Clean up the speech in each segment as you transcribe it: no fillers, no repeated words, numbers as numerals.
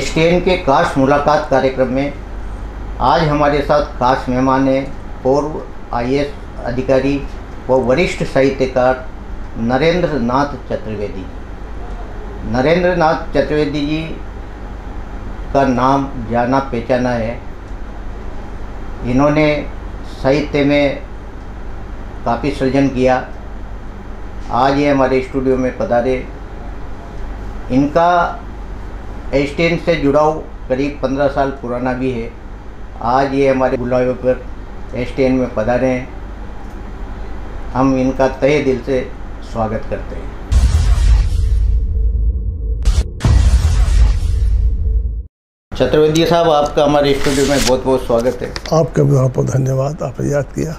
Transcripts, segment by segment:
Stand के खास मुलाकात कार्यक्रम में आज हमारे साथ खास मेहमान हैं पूर्व आईएएस अधिकारी व वरिष्ठ साहित्यकार नरेंद्र नाथ चतुर्वेदी। नरेंद्र नाथ चतुर्वेदी जी का नाम जाना पहचाना है। इन्होंने साहित्य में काफ़ी सृजन किया। आज ये हमारे स्टूडियो में पधारे। इनका स्टेन से जुड़ाव करीब 15 साल पुराना भी है। आज ये हमारे बुलावे पर स्टेन में पधारे हैं। हम इनका तहे दिल से स्वागत करते हैं। चतुर्वेदी साहब, आपका हमारे स्टूडियो में बहुत बहुत स्वागत है। आपका भी बहुत बहुत धन्यवाद, आपने याद किया।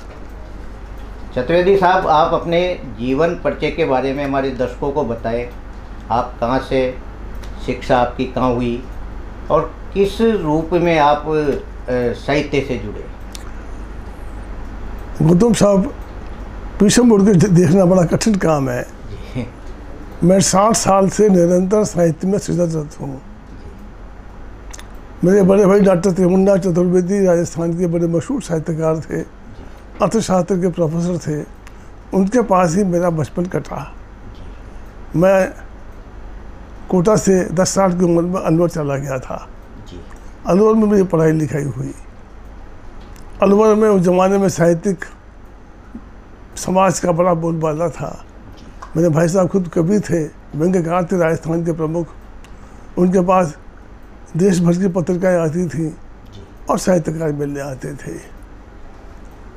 चतुर्वेदी साहब, आप अपने जीवन परिचय के बारे में हमारे दर्शकों को बताएं। आप कहाँ से, शिक्षा आपकी कहाँ हुई और किस रूप में आप साहित्य से जुड़े? गौतम साहब, पीछे मुड़ के देखना बड़ा कठिन काम है। मैं 60 साल से निरंतर साहित्य में सृजनरत हूँ। मेरे बड़े भाई डॉक्टर त्रिमुंडा चतुर्वेदी राजस्थान के बड़े मशहूर साहित्यकार थे, अर्थशास्त्र के प्रोफेसर थे। उनके पास ही मेरा बचपन कटा। मैं कोटा से 10 साल की उम्र में अलवर चला गया था। अलवर में मेरी पढ़ाई लिखाई हुई। अलवर में उस ज़माने में साहित्यिक समाज का बड़ा बोलबाला था। मेरे भाई साहब खुद कवि थे, व्यंग्यकार थे, राजस्थान के प्रमुख। उनके पास देश भर की पत्रिकाएँ आती थीं और साहित्यकार मिलने आते थे।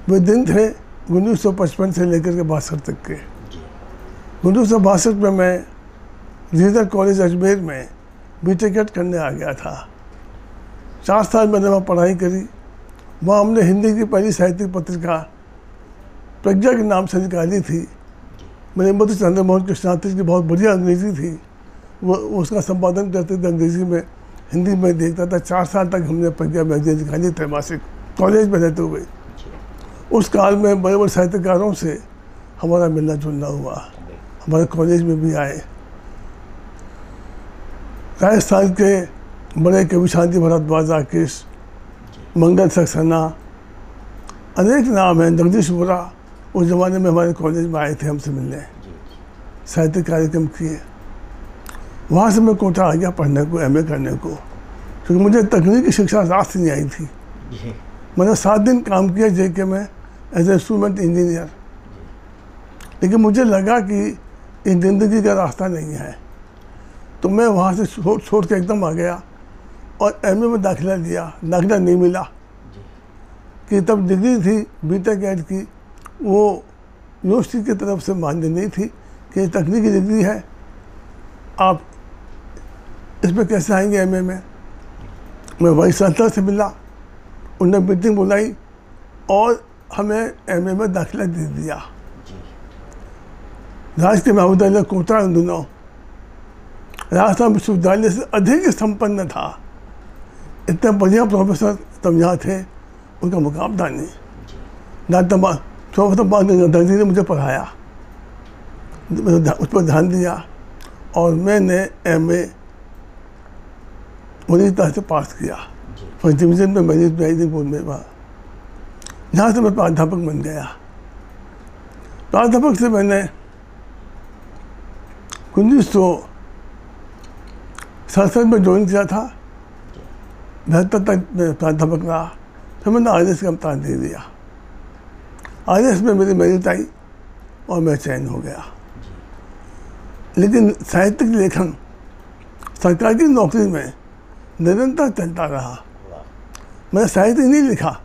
वे दिन थे 1955 से लेकर के 62 तक के। 1962 में मैं रीजनल कॉलेज अजमेर में BTech करने आ गया था। 4 साल मैंने वहाँ पढ़ाई करी। वहाँ हमने हिंदी की पहली साहित्यिक पत्रिका प्रज्ञा के नाम से निकाली थी। मेरे मधु चंद्रमोहन कृष्णाती की बहुत बढ़िया अंग्रेज़ी थी, वो उसका संपादन करते थे अंग्रेज़ी में, हिंदी में देखता था। 4 साल तक हमने प्रज्ञा मैगजीन निकाली त्रैमासिक, कॉलेज में रहते हुए। उस काल में बड़े बड़े साहित्यकारों से हमारा मिलना जुलना हुआ। हमारे कॉलेज में भी आए। राजस्थान के बड़े कवि शांति भारद्वाज, राकेश, मंगल सक्सेना, अनेक नाम हैं, जगदीश बोरा, उस ज़माने में हमारे कॉलेज में आए थे हमसे मिलने, साहित्य कार्यक्रम किए। वहाँ से मैं कोटा आ गया पढ़ने को, MA करने को, क्योंकि मुझे तकनीकी शिक्षा रास्ते नहीं आई थी। मैंने 7 दिन काम किया JK में एज ए इंस्ट्रूमेंट इंजीनियर। लेकिन मुझे लगा कि ये ज़िंदगी का रास्ता नहीं है, तो मैं वहाँ से छोड़ के एकदम आ गया और MA में दाखिला लिया। दाखिला नहीं मिला कि तब डिग्री थी BTech की, वो यूनिवर्सिटी की तरफ से मान्य नहीं थी कि तकनीकी डिग्री है, आप इसमें कैसे आएंगे MA में। मैं वही संस्था से मिला, उन्होंने मीटिंग बुलाई और हमें MA में दाखिला दे दिया। राजकीय महाविद्यालय कोटा उन दिनों राजस्थान विश्वविद्यालय से अधिक संपन्न था। इतने बढ़िया प्रोफेसर तब यहाँ थे, उनका मुकाबला नहीं। दादाजी ने मुझे पढ़ाया, उस पर ध्यान दिया और मैंने MA वरीयता से पास किया। फर्स्ट डिवीज़न में मेरिट में आई थी बोर्ड में। वहाँ जहाँ से मैं प्राध्यापक बन गया। प्राध्यापक से मैंने 1967 में ज्वाइन किया था। 72 तक मैं प्राध्यापक रहा। फिर मैंने IAS का इम्तहान दे दिया। IAS में मेरी मेरिट आई और मैं चयन हो गया। लेकिन साहित्यिक लेखन सरकारी नौकरी में निरंतर चलता रहा। मैंने साहित्य नहीं लिखा,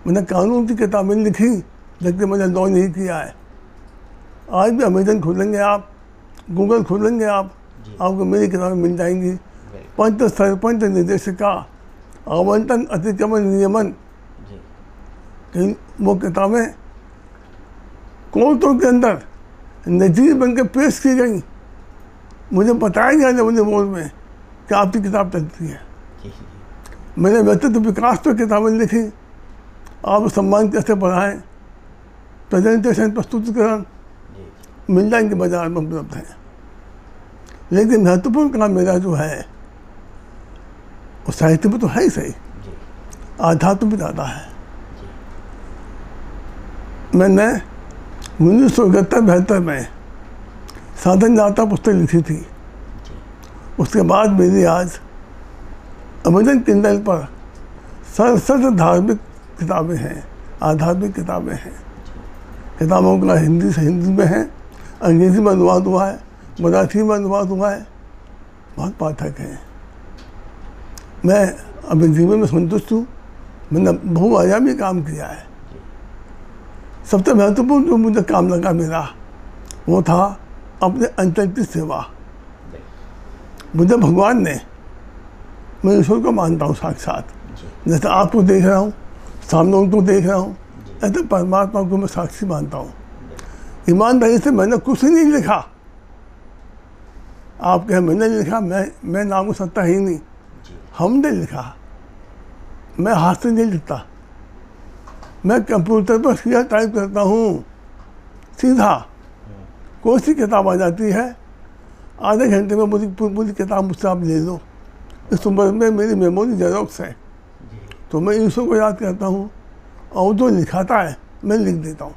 मैंने कानून की किताबें लिखी, जबकि मैंने लॉ नहीं किया है। आज भी अमेजन खोलेंगे आप, गूगल खोलेंगे आप, आपको मेरी किताबें मिल जाएंगी। पंच सरपंच निर्देशिका, आवंटन अतिक्रमण नियमन, वो किताबें कोर्टों के अंदर नजीर बन के पेश की गई। मुझे बताया गया जब बोर्ड में कि आपकी किताब चलती है। मैंने व्यक्तित्व विकास पर किताबें लिखी, आप सम्मान कैसे बढ़ाएं, प्रेजेंटेशन प्रस्तुतिकरण मिल जाएंगे, बाजार में उपलब्ध हैं। लेकिन महत्वपूर्ण काम मेरा जो है और साहित्य में तो है ही सही, आध्यात्म भी ज़्यादा है। मैंने 1971-72 में साधन यात्रा पुस्तक लिखी थी। उसके बाद मेरी आज अमेज़न किंडल पर सर धार्मिक किताबें हैं, आध्यात्मिक किताबें हैं। किताबों का हिंदी से हिंदी में है, अंग्रेजी में अनुवाद हुआ है, मराठी में अनुवाद हुआ है, बहुत पाठक हैं। मैं अपने जीवन में संतुष्ट हूँ। मैंने बहुआयामी काम किया है। सबसे महत्वपूर्ण जो मुझे काम लगा मेरा, वो था अपने अंतर की सेवा। मुझे भगवान ने, मैं ईश्वर को मानता हूँ साक्षात, जैसे आपको देख रहा हूँ, सामने उनको देख रहा हूँ, ऐसे परमात्मा को मैं साक्षी मानता हूँ। ईमानदारी से मैंने कुछ नहीं लिखा। आप कहें मैंने लिखा, मैं नाम को सत्ता ही नहीं, हमने लिखा। मैं हाथ से नहीं लिखता, मैं कंप्यूटर पर सीधा टाइप करता हूँ, सीधा। कोई सी किताब आ जाती है, आधे घंटे में पूरी किताब मुझसे आप ले लो। इस उम्र में मेरी मेमोरी जेरोक्स है, तो मैं ईश्वर को याद करता हूँ और जो लिखाता है मैं लिख देता हूँ।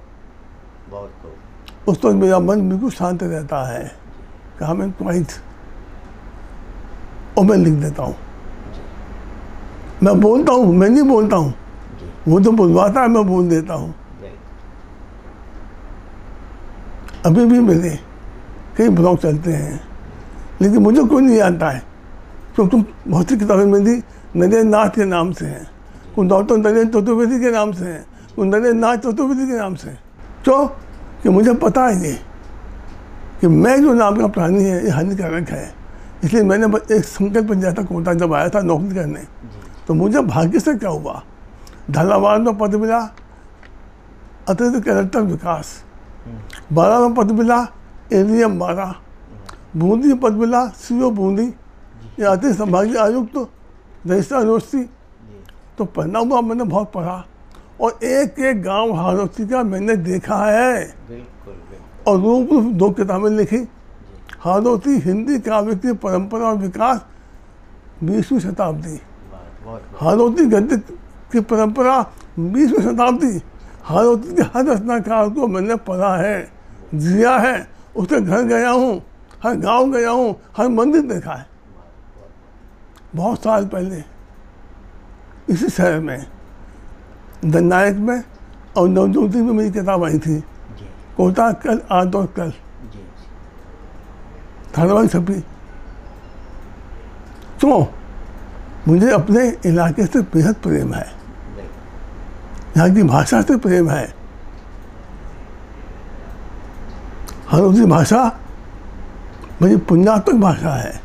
उस वक्त मेरा मन बिल्कुल शांत रहता है, कहा मैं क्वाइट, और मैं लिख देता हूँ। मैं बोलता हूँ, मैं नहीं बोलता हूँ, वो तो बुलवाता है, मैं बोल देता हूँ। अभी भी मेरे कई ब्लॉग चलते हैं, लेकिन मुझे कोई नहीं जानता है, क्योंकि बहुत सी किताबें मेरी नरेंद्र नाथ के नाम से हैं, कुछ डॉक्टर नरेंद्र चतुर्वेदी के नाम से हैं, कुछ नरेंद्र नाथ चतुर्वेदी के नाम से। क्यों? कि मुझे पता है ये कि मैं जो नाम का प्राणी है ये हानिकारक है। इसलिए मैंने एक संकल्प लिया था कोटा जब आया था नौकरी करने, तो मुझे भाग्य से क्या हुआ, झालावाड़ में पद मिला अतिरिक्त कलेक्टर विकास, 12 में पद मिला एडीएम 12, बूंदी में पद मिला सीओ बूंदी, या अतिरिक्त संभागीय आयुक्त तो रजिस्ट्रार यूनिवर्सिटी। तो पढ़ना हुआ, मैंने बहुत पढ़ा, और एक एक गांव हारोती का मैंने देखा है। और रूप 2 किताबें लिखी, हारोती हिंदी काव्य की परंपरा और विकास 20वीं शताब्दी, हारोती गद्य की परंपरा 20वीं शताब्दी। हारोती के हर रचनाकार को मैंने पढ़ा है, जिया है, उसके घर गया हूँ, हर गांव गया हूँ, हर मंदिर देखा है। बहुत साल पहले इसी शहर में जननायक में और नवज्योति में मेरी किताब आई थी, कोटा कल आज और कल, धारावाहिक छपी। तो मुझे अपने इलाके से बेहद प्रेम है, यहाँ की भाषा से प्रेम है। हारोती भाषा मेरी पुण्यात्मक भाषा है।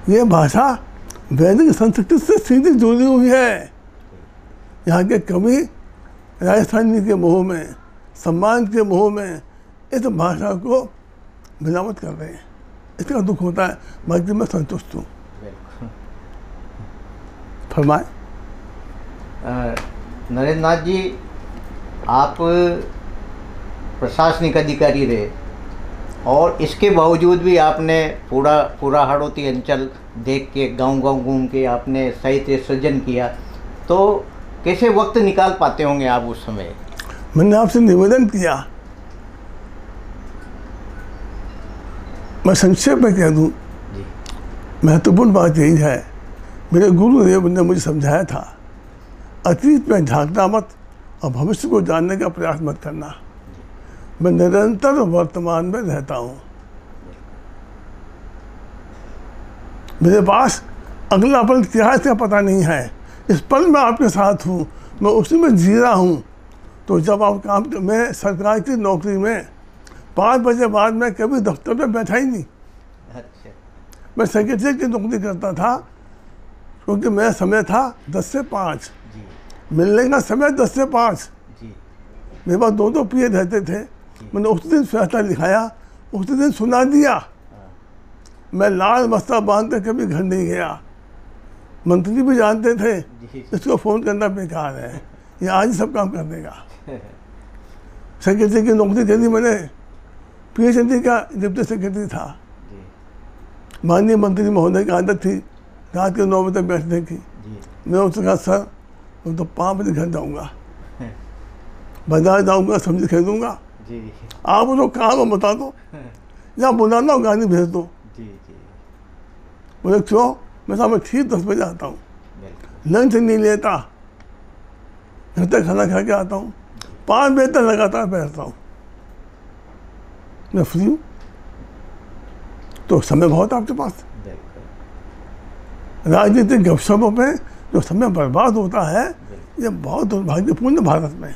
ये भाषा वैदिक संस्कृति से सीधी जुड़ी हुई है। यहाँ के कवि राजस्थानी के मोह में, सम्मान के मोह में इस भाषा को मिलावट कर रहे हैं। इसका दुख होता है, बाकी मैं संतुष्ट हूँ। फरमाए। नरेंद्र नाथ जी, आप प्रशासनिक अधिकारी रहे और इसके बावजूद भी आपने पूरा हाड़ौती अंचल देख के, गांव-गांव घूम के आपने साहित्य सृजन किया, तो कैसे वक्त निकाल पाते होंगे आप उस समय? मैंने आपसे निवेदन किया, मैं संक्षेप में कह दूं, महत्वपूर्ण बात यही है, मेरे गुरुदेव ने मुझे समझाया था, अतीत में झांकना मत और भविष्य को जानने का प्रयास मत करना। मैं निरंतर वर्तमान में रहता हूँ। मेरे पास अगला पल क्या है इसका पता नहीं है। इस पल में आपके साथ हूँ, मैं उसी में जी रहा हूँ। तो जब आप काम, मैं सरकार की नौकरी में 5 बजे बाद मैं कभी दफ्तर में बैठा ही नहीं। अच्छा। मैं सेक्रेटरी की नौकरी करता था, क्योंकि मेरा समय था 10 से 5, मिलने का समय 10 से 5। मेरे पास 2 पीरियड रहते थे। मैंने उस दिन फैसला लिखाया, उस दिन सुना दिया। मैं लाल बस्ता बांध कर कभी घर नहीं गया। मंत्री भी जानते थे इसको फ़ोन करना बेकार है, ये आज ही सब काम कर देगा। सेक्रेटरी की नौकरी करी मैंने, पीएचडी का डिप्टी सेक्रेटरी था। माननीय मंत्री महोदय की आदत थी रात के 9 बजे तक बैठने की। मैं उससे कहा सर मैं तो 5 बजे घर जाऊँगा, बाजार जाऊँगा, सब्जी खरीदूँगा, आप वो कहाँ को बता दो या बुलाना हो गाड़ी भेज दो। बोले क्यों? मैं साहब मैं ठीक 10 बजे आता हूँ, लंच नहीं लेता, घर तक खाना खा के आता हूँ, 5 बजे तक लगातार बैठता हूँ, मैं फ्री हूँ। तो समय बहुत आपके पास। राजनीतिक गपशपों पे जो समय बर्बाद होता है ये बहुत दुर्भाग्यपूर्ण भारत में।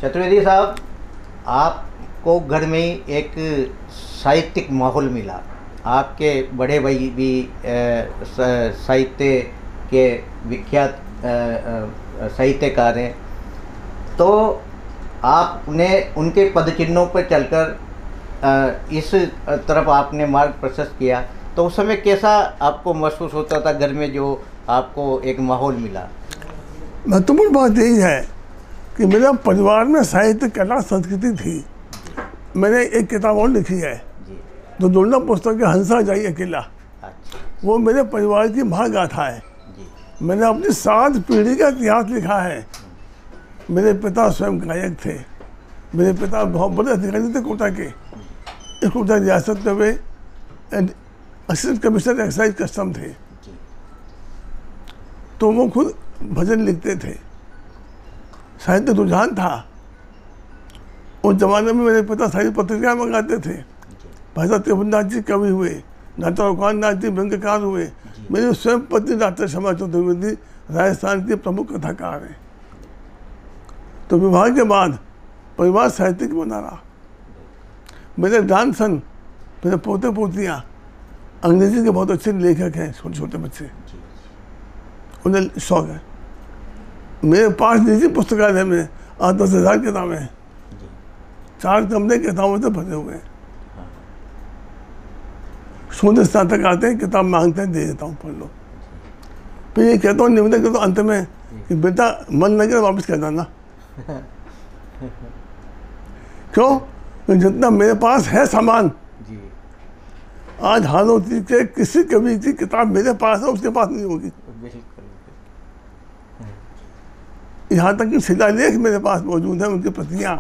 चतुर्वेदी साहब, आपको घर में ही एक साहित्यिक माहौल मिला। आपके बड़े भाई भी साहित्य के विख्यात साहित्यकार हैं, तो आपने उनके पदचिन्हों पर चलकर इस तरफ आपने मार्ग प्रशस्त किया। तो उस समय कैसा आपको महसूस होता था घर में जो आपको एक माहौल मिला? महत्वपूर्ण बात यही है कि मेरे परिवार में साहित्य, कला, संस्कृति थी। मैंने एक किताब और लिखी है जो दुर्लभ पुस्तक है, हंसा जाई अकेला। वो मेरे परिवार की महागाथा है। मैंने अपनी 7 पीढ़ी का इतिहास लिखा है। मेरे पिता स्वयं गायक थे, मेरे पिता बहुत बड़े अधिकारी थे कोटा के। इस कोटा रियासत में वे असिस्टेंट कमिश्नर एक्साइज कस्टम थे। तो वो खुद भजन लिखते थे, साहित्य रुझान था। उस जमाने में मेरे पिता सारी पत्रिकाएं मंगाते थे। भाई साहब त्रिभुवनदास जी कवि हुए, डॉक्टर औकान नाथ जी व्यंग्यकार हुए। मेरी स्वयं पत्नी डॉक्टर शमा चतुर्वेदी राजस्थान की प्रमुख कथाकार है। तो विवाह के बाद परिवार साहित्यिक बना रहा। मेरे डांसन, मेरे पोते पोतियाँ अंग्रेजी के बहुत अच्छे लेखक हैं, छोटे छोटे बच्चे, उन्हें शौक है। मेरे पास निजी पुस्तकालय में 10,000 किताबें हैं, 4 कमरे किताबों से भरे हुए हैं। शोध स्नातक आते हैं, किताब मांगते हैं, दे देता हूँ, पढ़ लो। फिर ये कहता हूँ निवेदन करता हूँ अंत में कि बेटा मन लगे वापस कह देना। क्यों? जितना मेरे पास है सामान, आज हालोती के किसी कवि की किताब मेरे पास है उसके पास नहीं होगी। यहाँ तक कि शिलालेख मेरे पास मौजूद है, उनकी प्रतियाँ।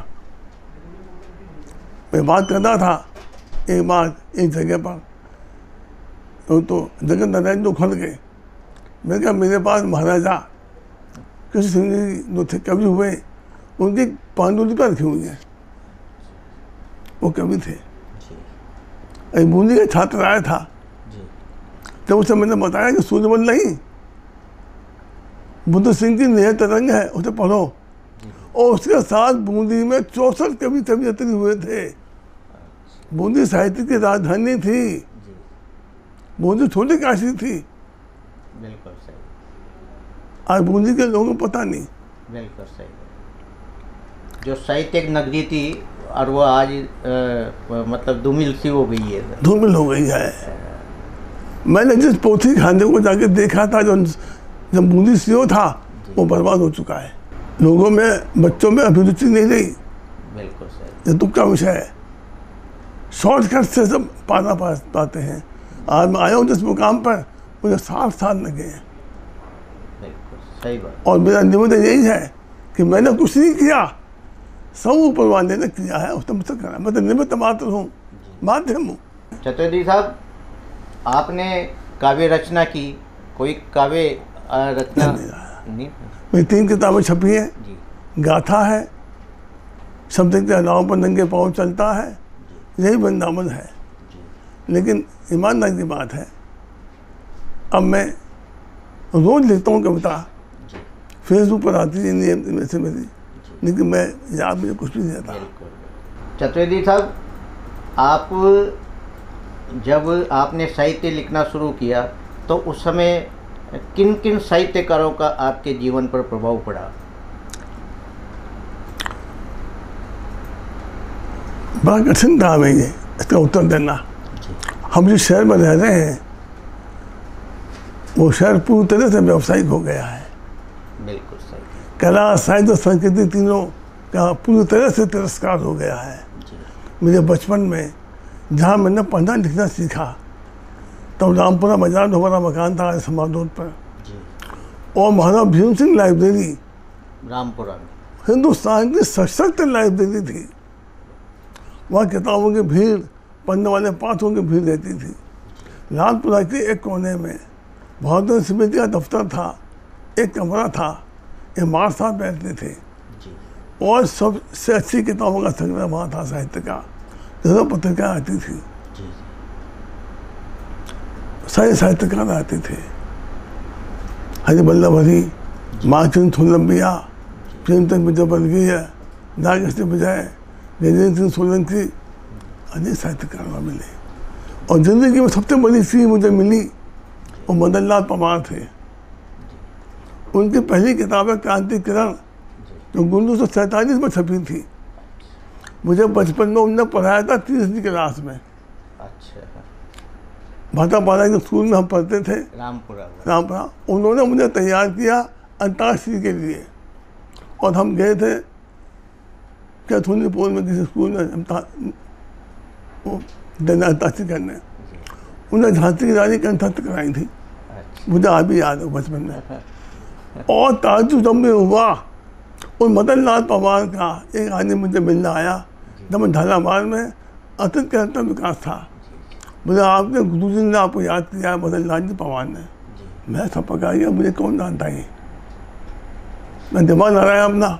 मैं बात करना था एक बार एक जगह पर, तो जगत नारायण जो खड़ गए। मैंने कहा मेरे पास महाराजा कृष्ण सिंह जी जो थे कवि हुए, उनकी पांडुलिपि रखी हुई है, वो कवि थे। एक बूंदी का छात्र आया था, जब उसे मैंने बताया कि सूर्यमल नहीं, बुद्ध सिंह की नेह तरंग है, उसे पढ़ो। और उसके साथ बूंदी में 64 कवि कवियत्री हुए थे। बूंदी साहित्य की राजधानी थी, बूंदी छोटी काशी थी। बिल्कुल सही। आज बूंदी के लोगों को पता नहीं। बिल्कुल सही। जो साहित्यिक नगरी थी और वो आज मतलब धूमिल सी हो गई है। धूमिल हो गई है। मैंने जिस पोथी खाने को जाके देखा था, जब बूंदी सीओ था, वो बर्बाद हो चुका है। लोगों में, बच्चों में अभिरुचि नहीं रही। बिल्कुल सही। ये दुख का विषय है। शॉर्टकट से सब पाना पाते हैं। आज मैं आया हूँ जिस मुकाम पर, मुझे 60 साल लगे हैं। बिल्कुल सही बात। और मेरा निवेदन यही है कि मैंने कुछ नहीं किया, सब ऊपर वाले ने किया है, उसने मुझसे करा। मैं तो निमित्त मात्र हूँ, माध्यम हूँ। चतुर्वेदी साहब, आपने काव्य रचना की, कोई काव्य रचना नहीं? मेरी 3 किताबें छपी हैं। गाथा है, शब्द के अलाव पर नंगे पाँव चलता है, यही वृंदावन है। लेकिन ईमानदारी की बात है, अब मैं रोज लिखता हूँ कविता, फेसबुक पर आती है नियम से मेरी, लेकिन मैं याद मुझे कुछ भी नहीं आता। चतुर्वेदी साहब, आप जब आपने साहित्य लिखना शुरू किया तो उस समय किन किन साहित्यकारों का आपके जीवन पर प्रभाव पड़ा? बड़ा कठिन काम है ये, इसका उत्तर देना। हम जिस शहर में रह रहे हैं वो शहर पूरी तरह से व्यावसायिक हो गया है। बिल्कुल सही। कला, साहित्य और संस्कृति तीनों का पूरी तरह से तिरस्कार हो गया है। मेरे बचपन में जहाँ मैंने पढ़ना लिखना सीखा, तब रामपुरा बाजार में हमारा मकान था समाज रोड पर, जी। और महाराजा भीम सिंह लाइब्रेरी रामपुरा में हिंदुस्तान की सशक्त लाइब्रेरी थी। वहाँ किताबों की भीड़, पढ़ने वाले पाठकों की भीड़ रहती थी। रामपुरा के एक कोने में भारतीय समिति का दफ्तर था, एक कमरा था, इमाम साहब बैठते थे, जी। और सबसे अच्छी किताबों का संग्रह वहाँ था, साहित्य का, जैसे पत्रिका आती थी, जी। सारे साहित्यकार आते थे। हरि वल्लभ हरी, माखचंद सोलंबिया, प्रेमचंद विजयवर्गीय, नागेश विजय, गजेंद्र सिंह सोलंकी, अनेक साहित्यकार वहाँ मिले। और जिंदगी में सबसे बड़ी सीख मुझे मिली वो मदन लाल पवार थे। उनकी पहली किताब है क्रांति किरण, जो 1947 में छपी थी। मुझे बचपन में उन्होंने पढ़ाया था 3वीं क्लास में। अच्छा। भाटापारा के स्कूल में हम पढ़ते थे, रामपुरा। उन्होंने मुझे तैयार किया अंतर्राष्ट्रीय के लिए, और हम गए थे कैथोलिकपुर में किसी स्कूल में अंतर्राष्ट्रीय करने। उन्हें झांसी की रानी कंठस्थ कराई थी। अच्छा। मुझे अभी याद है बचपन में। और ताज्जुब जब में हुआ, और मदन लाल पवार का एक आदमी मुझे मिलने आया जब मैं झालावाड़ में अतिथि करता विकास था। बोले आपके गुरुजी ने आपको याद किया है, मदन लाल जी पवार ने। मैं थपका गया, मुझे कौन जानता है। मैं दिमाग लड़ाया अपना,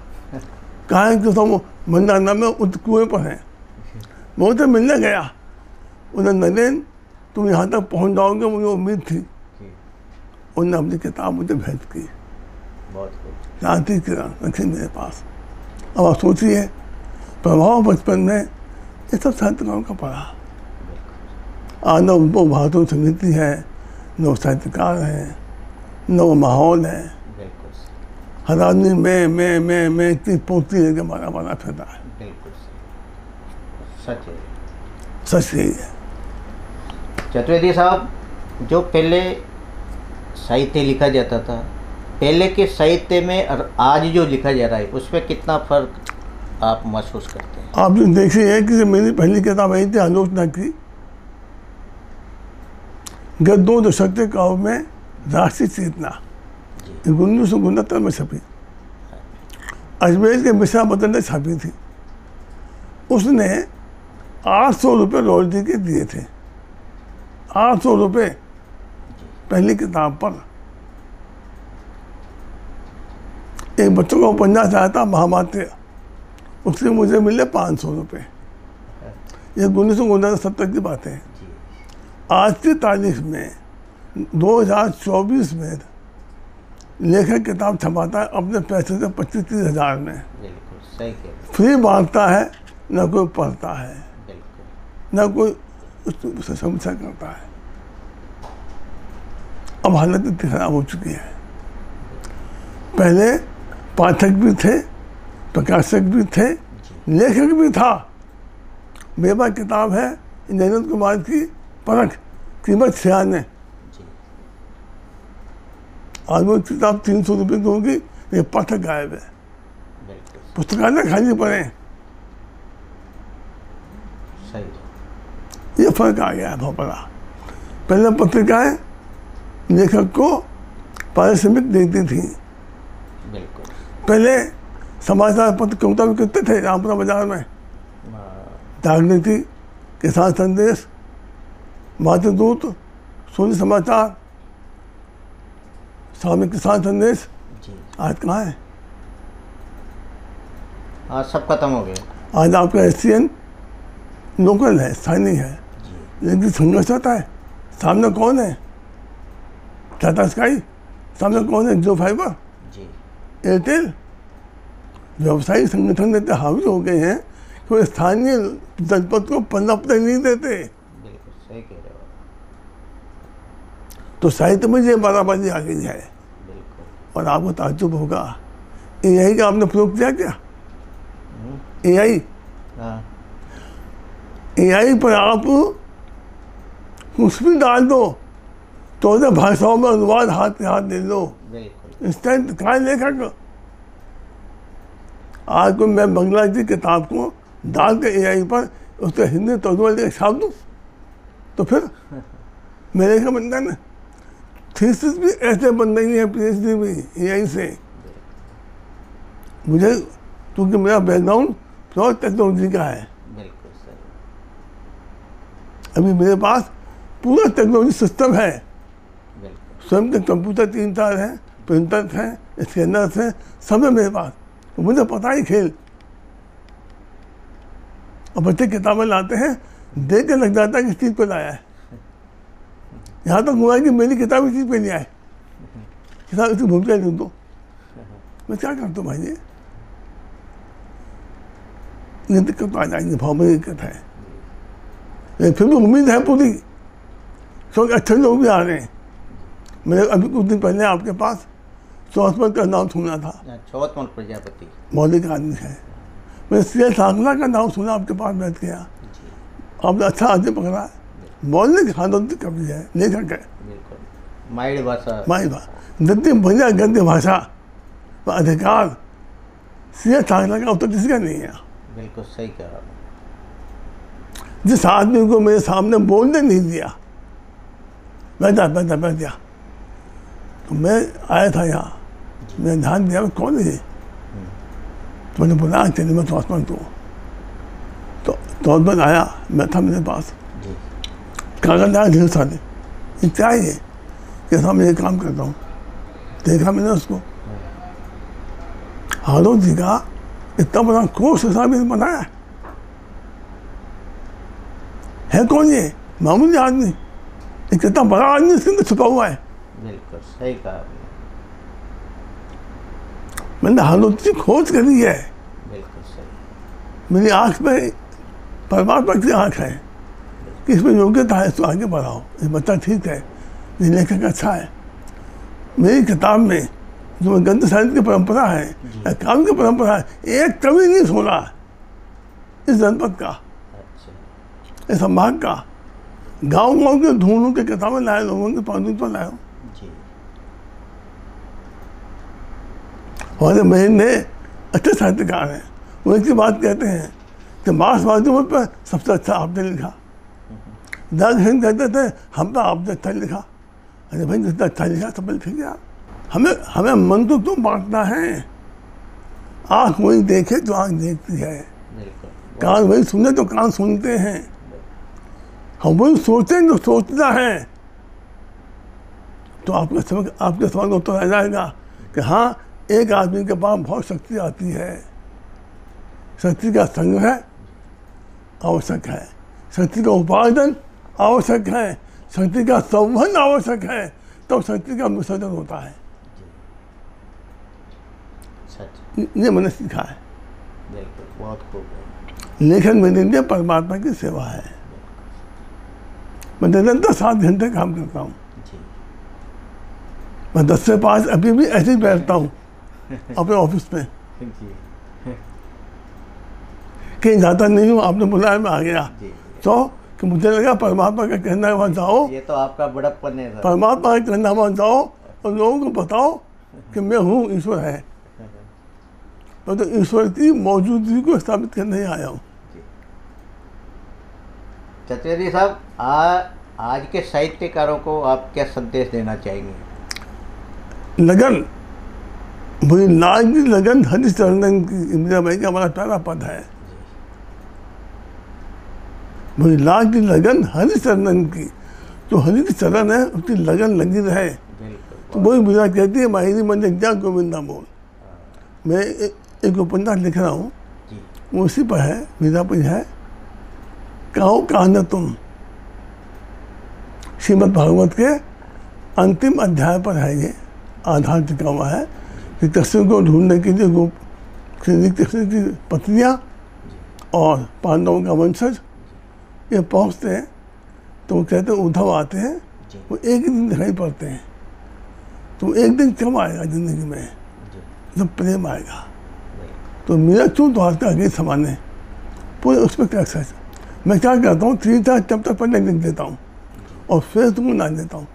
कहा है कि सब मंदाना में उस कुएँ पर है। मैं उनसे मिलने गया, उन्हें नरेन तुम यहाँ तक पहुँच जाओगे, मुझे उम्मीद थी। उन्होंने अपनी किताब मुझे भेज की, क्रांति किरण रखी मेरे पास। अब आप सोचिए, प्रभाव बचपन में ये सब साहित्यकारों का पढ़ा। आज न वो भारतीय समिति है, न वो साहित्यकार हैं, न वो माहौल है। हर आदमी मैं इतनी पोती लेके मारा फिरता है। सच है, सच यही है। चतुर्वेदी साहब, जो पहले साहित्य लिखा जाता था, पहले के साहित्य में और आज जो लिखा जा रहा है, उसमें कितना फर्क आप महसूस करते हैं? आप जो देखिए कि मेरी पहली किताब आई थी आलोचना की, गत 2 दशक के काव्य में राष्ट्रीय चेतना, 1969 में छपी। अजमेर के मिश्रा बदन ने छापी थी। उसने 800 रुपये रॉयल्टी के दिए थे, 800 रुपये पहली किताब पर। एक बच्चों का उपन्यास आया था महामात्य, उससे मुझे मिले 500 रुपये। ये 1969 की बात है। आज की तारीख में 2024 में लेखक किताब छपाता है अपने पैसे से 25-30 हज़ार में, फ्री बांटता है, न कोई पढ़ता है, न कोई उससे समीक्षा करता है। अब हालत इतनी खराब हो चुकी है। पहले पाठक भी थे, प्रकाशक भी थे, लेखक भी था। मेरे पास किताब है नरेंद्र कुमार की परख, कीमत 96। आज वो किताब 300 रुपये की होगी, ये पाठक गायब है, पुस्तकालय खाली पड़े। ये फर्क आ गया है बहुत बड़ा। पहले पत्रिकाएं लेखक को पारिश्रमिक देती थी। पहले समाचार पत्र कविता भी कितने थे रामपुरा बाजार में, जागृति, किसान संदेश, मातृदूत, सूर्य समाचार, स्वामी किसान संदेश। आज कहाँ है? आज सब खत्म हो गया। आज आपका एशियन लोकल है, स्थानीय है, लेकिन संघर्ष होता है। सामने कौन है? टाटा स्काई। सामने कौन है? जियो फाइबर, एयरटेल। व्यवसायिक संगठन इतने हावी हो गए हैं कि वो स्थानीय जनपद को पनपने नहीं देते। बिल्कुल सही कह रहे हो। तो साहित्य में ये बराबरी आ गई है। और आपको ताज्जुब होगा, AI का आपने प्रयोग किया क्या? AI पर आप कुछ भी डाल दो तो उसे भाषाओं में अनुवाद हाथ के हाथ दे लो, इंस्टेंट। कहाँ लेखक? आज को मैं बंगला की किताब को डाल के AI पर उसके हिंदी तर्जुमा लेकर छाप दूँ तो फिर मेरे का बनता है ना, थीसिस भी ऐसे बन रही है, पीएचडी भी यहीं से। मुझे क्योंकि मेरा बैकग्राउंड प्योर टेक्नोलॉजी का है, बिल्कुल सही। अभी मेरे पास पूरा टेक्नोलॉजी सिस्टम है, बिल्कुल स्वयं के कंप्यूटर 3-4 हैं, प्रिंटर हैं, स्कैनर्स हैं, सब है मेरे पास। तो मुझे पता ही खेल। और बच्चे किताबें लाते हैं, देख के लग जाता है किस चीज़ पे लाया है। यहाँ तक हुआ है कि मेरी किताब इस चीज़ पे नहीं आए, किताब इसी भूमिका लिख दो। मैं क्या करता हूँ भाई जी, ये दिक्कत तो आ जाएंगे, भाव में दिक्कत है, लेकिन फिर भी उम्मीद है पूरी, क्योंकि अच्छे लोग भी आ रहे हैं। मैंने अभी कुछ दिन पहले आपके पास चौथमल का नाम सुना था, चौथमल प्रजापति मौलिक आदमी है। मैंने सीए सांगला का नाम सुना, आपके पास बैठ गया, आपने अच्छा आदमी पकड़ा है। मौलिक हालत कवि है, लेखक है, माइड भाषा, गद्य बढ़िया गद्य भाषा व अधिकार सीए सांगला का उत्तर किसी का नहीं है। बिल्कुल सही कह रहा हूँ। जिस आदमी को मेरे सामने बोलने नहीं दिया, बैठ जा, तो मैं आया था यहाँ, मैंने ध्यान दिया कौन है, तो मैंने बोला चलिए मैं चौथमल तो चौथमल आया, मैं था मेरे पास, कागज आया ढेर सारे, ये क्या है, कैसा मैं ये काम करता हूँ। देखा मैंने उसको, हालों जी का इतना बड़ा कोर्स साहब बनाया है कौन ये, मामूली आदमी, एक इतना बड़ा आदमी इसके अंदर छुपा हुआ है। बिल्कुल सही कहा आपने। मैंने हालत की खोज करी है। बिल्कुल सही। मेरी आँख में परमात्मा की आँख है कि इसमें योग्यता है, तो आगे बढ़ाओ, ये बच्चा ठीक है, ये लेखक अच्छा है। मेरी किताब में जो गद्य साहित्य की परंपरा है या काव्य की परंपरा है, एक कवि नहीं छोड़ा इस जनपद का, इस संभाग का। गाँव गाँव के ढूंढूं के किताबें लाए, लोगों के पानी पर लाए। हमारे महीने अच्छे साहित्यकार हैं, वो एक ही बात कहते हैं कि मार्क्सवादियों पर सबसे अच्छा आपने लिखा। दाग हिंद कहते थे हम पर आपने अच्छा लिखा। अरे भाई जितना अच्छा लिखा सब लिखेंगे आप। हमें मन तो क्यों बांटना है, आँख वही देखे तो आँख देखती है, कान वही सुने तो कान सुनते हैं, हम वही सोचें जो सोचता है। तो आपके सवाल का उत्तर आ जाएगा कि हाँ, एक आदमी के पास बहुत शक्ति आती है, शक्ति का संग्रह आवश्यक है, शक्ति का उपार्जन आवश्यक है, शक्ति का संवहन आवश्यक है, तब शक्ति का विसर्जन होता है। ये मैंने सीखा है। बहुत खूब। लेखन मेरे लिए परमात्मा की सेवा है। मैं निरंतर 7 घंटे काम करता हूँ। मैं 10 से 5 अभी भी ऐसे ही बैठता हूँ अपने ऑफिस में, कहीं जाता नहीं हूँ। आपने बुलाया मैं आ गया, तो कि मुझे लगा परमात्मा का कहना है वहाँ जाओ। ये तो आपका बड़प्पन है। परमात्मा का कहना वहाँ जाओ और लोगों को बताओ कि मैं हूँ, ईश्वर है। मैं तो ईश्वर की मौजूदगी को स्थापित करने ही आया हूँ। चतुर्वेदी साहब, आज के साहित्यकारों को आप क्या संदेश देना चाहेंगे? लगन, बुरी लाज की लगन हरिचरणन की, मीरा भाई का हमारा प्यारा पद है। बुरी लाज की लगन हरिचरणन की, जो हरि के चरण है उसकी लगन लगी रहे। तो वही मीरा कहती है माहिरी मन जग गोविंदा बोल। मैं एक उपन्यास लिख रहा हूँ, उसी पर है, मीरा पर है, कहो कहाना तुम, श्रीमद् भागवत के अंतिम अध्याय पर है। ये आधार टिका हुआ है कि कृष्ण को ढूंढने के लिए कृष्ण की पत्नियाँ और पांडवों का वंशज ये पहुँचते हैं। तो वो कहते हैं उद्धव आते हैं, वो एक ही दिन दिखाई पड़ते हैं। तो एक दिन कब आएगा जिंदगी में जब प्रेम आएगा। तो मेरा क्यों द्वार का गीत समाने पूरे उस पर टैक्स है। मैं क्या करता हूँ, 3-4 चैप्टर पढ़ने लिख देता हूँ और फिर तुमको डाल देता हूँ।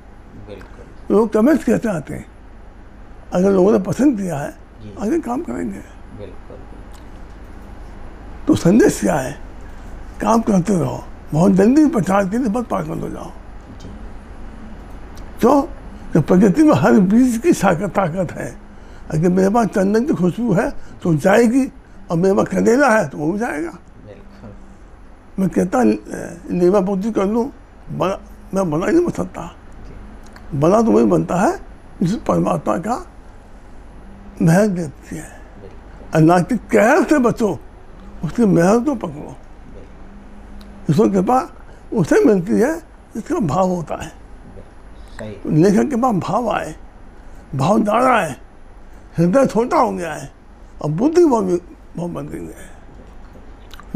लोग कमेंट्स कैसे आते हैं, अगर लोगों ने पसंद किया है आगे काम करेंगे। तो संदेश क्या है, काम करते रहो, बहुत जल्दी प्रचार के लिए बस पागल हो जाओ। क्यों कि प्रकृति में हर बीज की ताकत है। अगर मेरे पास चंदन की खुशबू है तो जाएगी, और मेरे पास कनेला है तो वो भी जाएगा। मैं कहता लेवा पोती कर लूँ, मैं बना ही नहीं बन सकता। बना तो वही बनता है जिस परमात्मा का महक देती है। अल्लाह की कहर से बचो, उसकी महक तो पकड़ो। ईश्वर की कृपा उसे मिलती है जिसका भाव होता है। लेखक के पास भाव आए, भाव ज़्यादा है, हृदय छोटा हो गया है और बुद्धि बहुत बन गई है।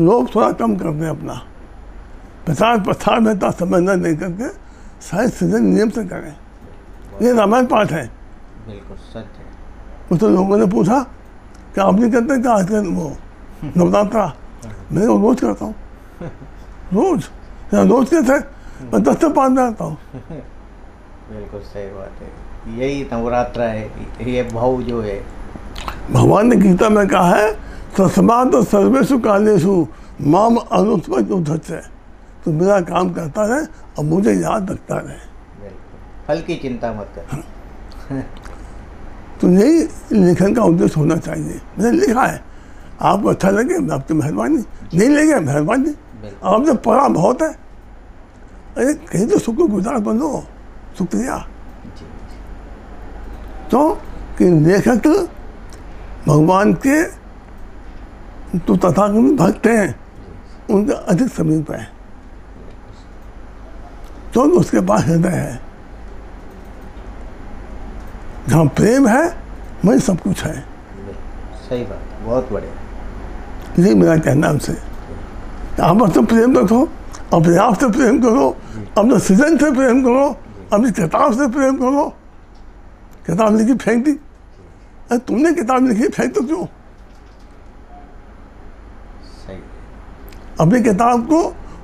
लोग थोड़ा कम करते हैं अपना प्रचार प्रसार में इतना समय न दे करके शायद सृजन नियम से करें। ये रामायण पाठ है, बिल्कुल सच है। मुझसे लोगों ने पूछा कि आप नहीं करते क्या आजकल वो नवरात्रा? मैं रोज करता हूँ, रोज के थे मैं 10 से 5 में आता हूँ। बिल्कुल सही बात है, यही नवरात्रा है, ये भाव जो है। भगवान ने गीता में कहा है तस्मात् सर्वेषु कालेषु माम अनुस्मरतु। तो मेरा काम करता रहे और मुझे याद रखता रहे। फल की चिंता मत कर। तो यही लेखन का उद्देश्य होना चाहिए। मैंने लिखा है, आपको अच्छा लगे आपकी मेहरबानी, नहीं लगे मेहरबानी। आपने पढ़ा बहुत है, अरे कहीं तो शुक्र गुजार बनो, शुक्रिया। तो कि लेखक भगवान के तो तथाकथित भक्त हैं, उनका अधिक समीप है, तो उसके पास हृदय है। जहाँ प्रेम है वही सब कुछ है। सही बात, बहुत बढ़िया। यही मेरा कहना हमसे, आप तो प्रेम रखो, अपने आप से प्रेम करो, अपने सृजन से प्रेम करो, अपनी किताब से प्रेम करो। किताब लिखी फेंक दी, अरे तुमने किताब लिखी फेंक तो क्यों? सही। अपनी किताब को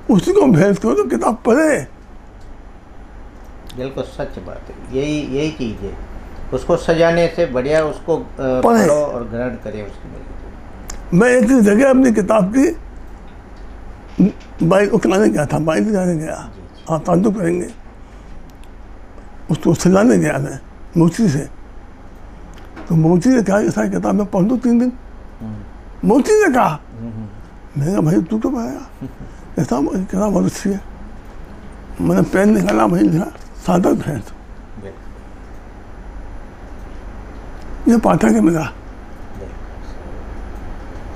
उसी को भेज करो तो किताब पढ़े। बिल्कुल सच बात है, यही चीज़ है। उसको सजाने से बढ़िया उसको पढ़ो और ग्रहण करें उसकी। मैं एक जगह अपनी किताब की बाइक उतराने गया था, बाइक जाने गया, आप ताल्लुक करेंगे, उसको सजाने गया मैं मोची से। तो मोची ने कहा ऐसा किताब मैं पढ़ दूँ 3 दिन। मोची ने कहा, मैंने कहा भाई तू क्यों पढ़ेगा, ऐसा किताब बहुत अच्छी है। मैंने पेन निकाला, वही लिखा सादा भैंस। ये पाठक है मेरा।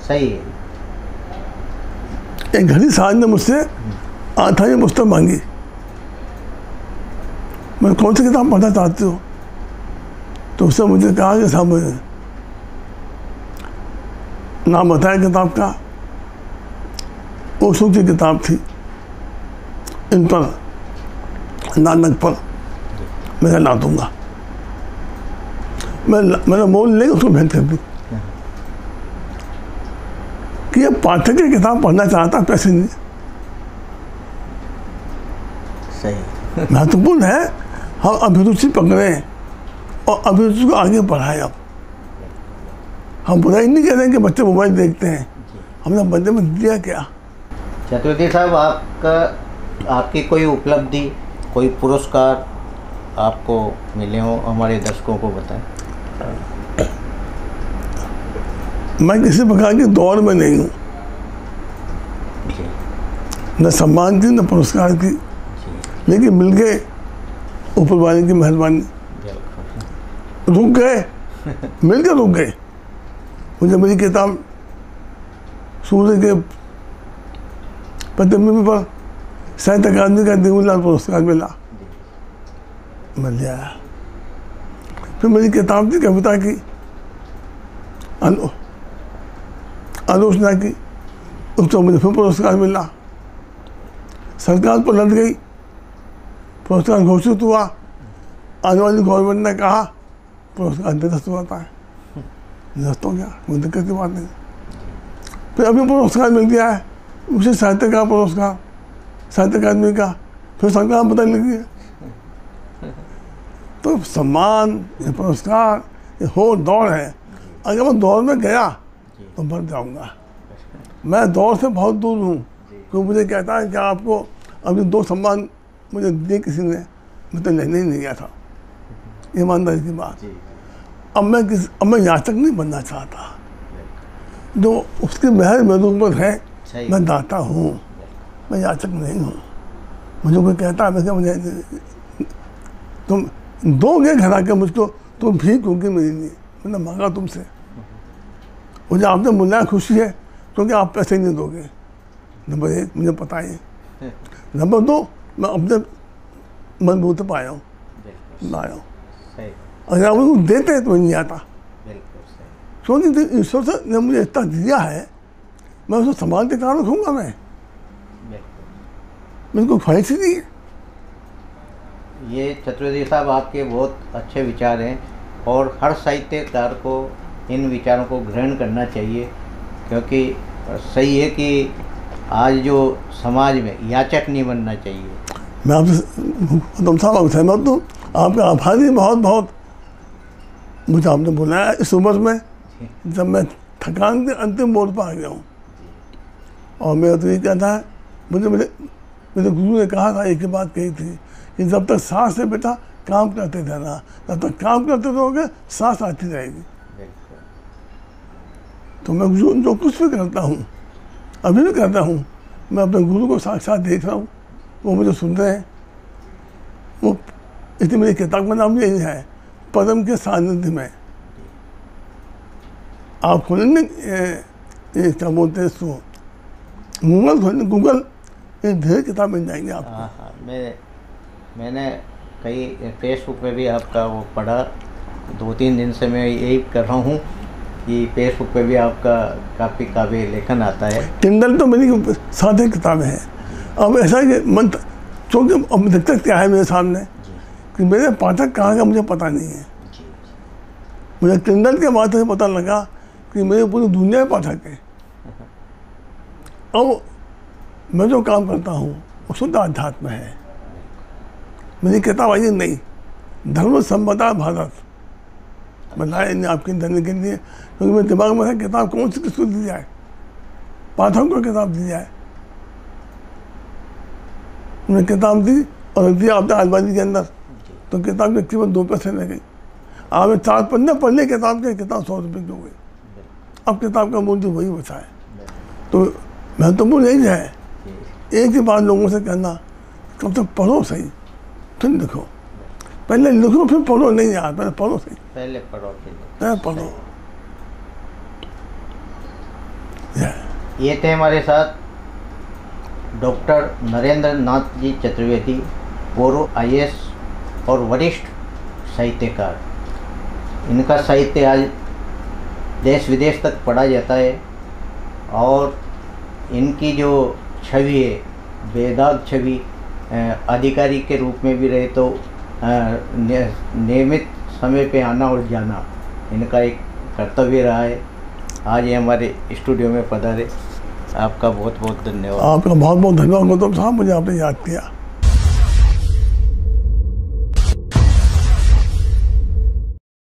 सही है। एक घड़ी साहब ने मुझसे आठाई पुस्तक मांगी, मैं कौन सी किताब पढ़ना चाहते हो? तो उसने मुझे कहा कि साहब नाम बताया किताब का, ओशो की किताब थी, इन पर नानक पर। मैं ला दूंगा, मैंने मोल ले उसको भेंट कर दी कि ये पाठक की किताब पढ़ना चाहता, पैसे नहीं। सही। महत्वपूर्ण है हम अभिरुचि पकड़े और अभिरुचि को आगे बढ़ाएं। अब हम बुराई नहीं कह रहे हैं कि बच्चे मोबाइल देखते हैं, हमने बंदे में दिया क्या। चतुर्थी साहब, आपकी कोई उपलब्धि, कोई पुरस्कार आपको मिले हो, हमारे दर्शकों को बताएं। मैं किसी प्रकार की दौड़ में नहीं हूँ, न सम्मान की न पुरस्कार की, लेकिन मिल गए ऊपर वाले की मेहरबानी। रुक गए, मिल के रुक गए। मुझे मेरी किताब सूर्य के प्रतिबिंब पर साहित्य अकादमी का देवूलाल पुरस्कार मिला, मिल गया। फिर मेरी किताब थी कविता की आलोचना की, उसको मुझे फिर पुरस्कार मिला। सरकार पर लड़ गई, पुरस्कार घोषित हुआ, आने वाली गवर्नमेंट ने कहा पुरस्कार निरस्त होता है। निरस्त हो गया, कोई दिक्कत की बात नहीं। फिर अभी पुरस्कार मिल गया है, उसे साहित्य का पुरस्कार, साहित्य अकादमी का, फिर सरकार पता लगी है। तो सम्मान, ये पुरस्कार, ये हो दौड़ है। अगर मैं दौड़ में गया तो मर जाऊंगा। मैं दौड़ से बहुत दूर हूँ, क्योंकि मुझे कहता है कि आपको अभी 2 सम्मान मुझे दिए किसी ने, मैं तो लेने ही नहीं गया था, ईमानदारी की बात। जी। अब मैं याचक नहीं बनना चाहता। जो उसकी महर मेरे ऊपर है, सही। मैं दाता हूँ, मैं याचक नहीं हूँ। मुझे कोई कहता है मैं क्या, मुझे तुम दोगे घर आके मुझको, तुम भी क्योंकि मेरी नहीं, मैंने मांगा तुमसे, मुझे आपने बुलाया, खुशी है, क्योंकि आप पैसे नहीं दोगे। नंबर 1 मुझे पता है। नंबर 2 मैं अपने मजबूत पर आया हूँ, लाया हूँ। सही। अगर आप मुझको देते तो मैं नहीं आता, बिल्कुल सही। क्योंकि ईश्वर से ने मुझे इतना दिया है, मैं उसको संभाल के कहाँ रखूँगा। मैं बिल्कुल। मेरे को ख्वाहिश ही नहीं है। ये चतुर्वेदी साहब आपके बहुत अच्छे विचार हैं और हर साहित्यकार को इन विचारों को ग्रहण करना चाहिए, क्योंकि सही है कि आज जो समाज में याचक नहीं बनना चाहिए। मैं आपसे तुम साहब सहमत हूँ, आपका आभारी बहुत बहुत। मुझे आपने बुलाया इस उम्र में, जब मैं थकान के अंतिम मोड़ पर आ गया हूँ। और मेरा तो ये कहता है, मेरे गुरु ने कहा था, एक ही बात कही थी कि जब तक सांस है बेटा काम करते रहना, जब तक काम करते रहोगे सांस आती रहेगी। तो मैं जो कुछ भी करता हूँ, अभी भी करता हूँ, मैं अपने गुरु को साक्षात देख रहा हूँ, वो मुझे सुन रहे हैं। वो इतनी मेरी किताब का नाम यही है, परम के सानिध्य में। आप खोलेंगे ये क्या बोलते हैं इसको, गूगल खोलेंगे, गूगल, ये ढेर किताब मिल जाएंगे आपको। हाँ, मैंने कई फेसबुक पे भी आपका वो पढ़ा, 2-3 दिन से मैं यही कर रहा हूँ कि फेसबुक पे भी आपका काफ़ी काव्य लेखन आता है। किंडल तो मेरी सादे किताबें हैं। अब ऐसा है कि मन, क्योंकि अब दिक्कत क्या है मेरे सामने कि मेरे पाठक कहाँ का मुझे पता नहीं है। मुझे किंडल के माध्यम से पता लगा कि मेरे पूरी दुनिया में पाठक है। अब मैं जो काम करता हूँ वो शुद्ध आध्यात्म है। मेरी किताब आई नहीं, धर्म संपदा भारत बनाए नहीं आपके धरने के लिए, क्योंकि मेरे दिमाग में है किताब कौन सी किसको दी जाए, पाठकों को किताब दी जाए। मैंने किताब दी और रख दिया आपने अलमारी के अंदर, तो किताब की कीमत 2 पैसे लग गई। आपने 4 पन्ने पढ़ने किताब के, किताब 100 रुपये की हो गई। अब किताब का मूल्य वही बचा है। तो महत्वपूर्ण यही है, एक ही बात लोगों से कहना, कब तक पढ़ो सही, फिर लिखो। पहले लिखो फिर पढ़ो, नहीं यार पहले पढ़ो सही, पहले पढ़ो पहले पढ़ो। ये थे हमारे साथ डॉक्टर नरेंद्र नाथ जी चतुर्वेदी, पूर्व IAS और वरिष्ठ साहित्यकार। इनका साहित्य आज देश विदेश तक पढ़ा जाता है और इनकी जो छवि है, बेदाग छवि, अधिकारी के रूप में भी रहे तो नियमित समय पे आना और जाना इनका एक कर्तव्य रहा है। आज ये हमारे स्टूडियो में पधारे, आपका बहुत बहुत धन्यवाद। आपका बहुत बहुत धन्यवाद गौतम साहब, मुझे आपने याद किया।